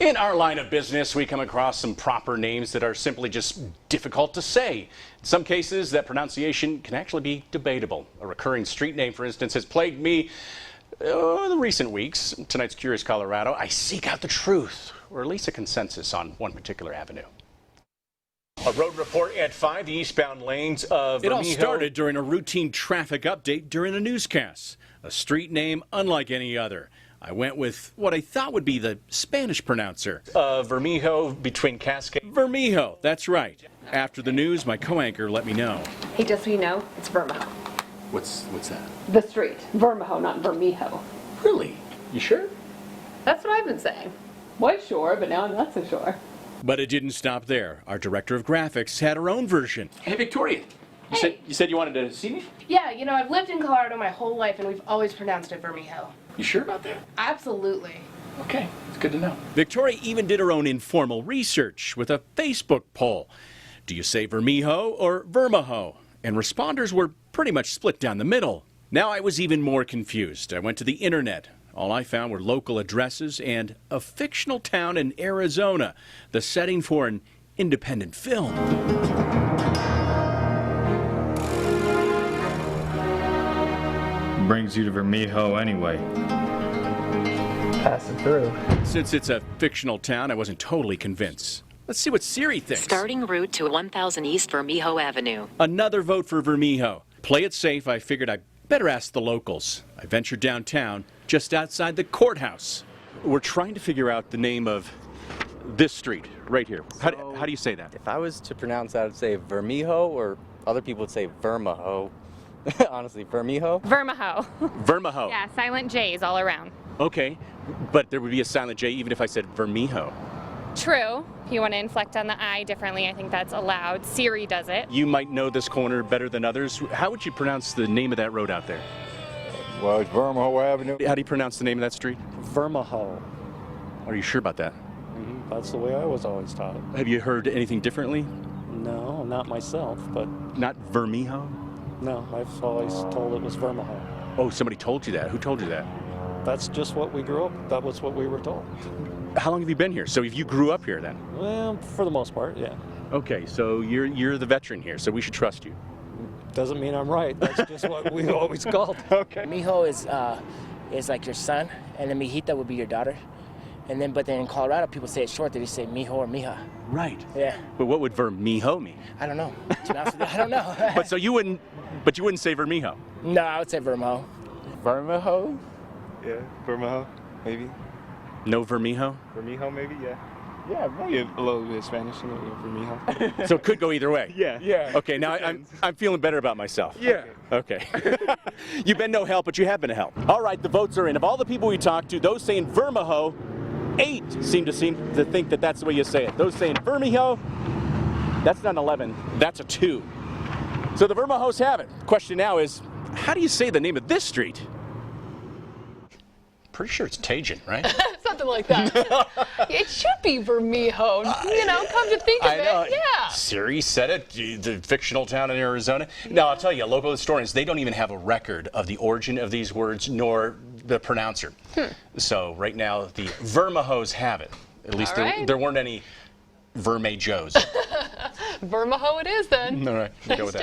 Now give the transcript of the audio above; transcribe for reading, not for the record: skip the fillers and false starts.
In our line of business, we come across some proper names that are simply just difficult to say. In some cases, that pronunciation can actually be debatable. A recurring street name, for instance, has plagued me the recent weeks. In tonight's Curious Colorado, I seek out the truth, or at least a consensus on one particular avenue. A road report at 5, the eastbound lanes of Vermijo. It all started during a routine traffic update during a newscast. A street name unlike any other. I went with what I thought would be the Spanish pronouncer. Vermijo between Cascade. Vermijo, that's right. After the news, my co-anchor let me know. Hey, just so you know, it's Vermijo. What's that? The street. Vermijo, not Vermijo. Really? You sure? That's what I've been saying. Was sure, but now I'm not so sure. But it didn't stop there. Our director of graphics had her own version. Hey, Victoria. You said you wanted to see me? Yeah, you know, I've lived in Colorado my whole life, and we've always pronounced it Vermijo. You sure about that? Absolutely. Okay, it's good to know. Victoria even did her own informal research with a Facebook poll. Do you say Vermijo or Vermijo? And responders were pretty much split down the middle. Now I was even more confused. I went to the internet. All I found were local addresses and a fictional town in Arizona, the setting for an independent film. Brings you to Vermijo anyway. Pass it through. Since it's a fictional town, I wasn't totally convinced. Let's see what Siri thinks. Starting route to 1000 East Vermijo Avenue. Another vote for Vermijo. Play it safe, I figured I'd better ask the locals. I ventured downtown, just outside the courthouse. We're trying to figure out the name of this street, right here. How do you say that? If I was to pronounce that, I'd say Vermijo, or other people would say Vermijo. Honestly, Vermijo? Vermijo. Vermijo. Yeah, silent J's all around. Okay, but there would be a silent J even if I said Vermijo. True. If you want to inflect on the I differently, I think that's allowed. Siri does it. You might know this corner better than others. How would you pronounce the name of that road out there? Well, it's Vermijo Avenue. How do you pronounce the name of that street? Vermijo. Are you sure about that? That's the way I was always taught. Have you heard anything differently? No, not myself, but Not Vermijo? no, I've always told it was Vermijo. Oh, somebody told you that. Who told you that? That's just what we grew up, that was what we were told. How long have you been here? So you grew up here then? Well, for the most part, yeah. Okay, so you're the veteran here, so we should trust you. Doesn't mean I'm right, that's just what we always called. Okay. Mijo is like your son, and then mijita would be your daughter. But then in Colorado, people say it short, they just say mijo or mija. Right. Yeah. But what would Vermijo mean? I don't know. To be honest with you, I don't know. But you wouldn't say Vermijo? No, I would say Vermijo. Vermijo? Yeah, Vermijo, maybe. No Vermijo? Vermijo, maybe, yeah. Yeah, maybe a little bit of Spanish, you know, Vermijo. So it could go either way? Yeah. Yeah. Okay, now I'm feeling better about myself. Yeah. Okay. You've been no help, but you have been a help. All right, the votes are in. Of all the people we talked to, those saying Vermijo, 8 seem to think that that's the way you say it. Those saying Vermijo, that's not an 11, that's a 2. So the Vermijos have it. The question now is, how do you say the name of this street? Pretty sure it's Tajin, right? Something like that. It should be Vermijo, you know, come to think of it. Yeah. Siri said it, the fictional town in Arizona. Now, I'll tell you, local historians, they don't even have a record of the origin of these words, nor the pronouncer. So right now, the Vermijos have it. At least there weren't any Vermijos. Vermijo it is then. All right, we'll go with that.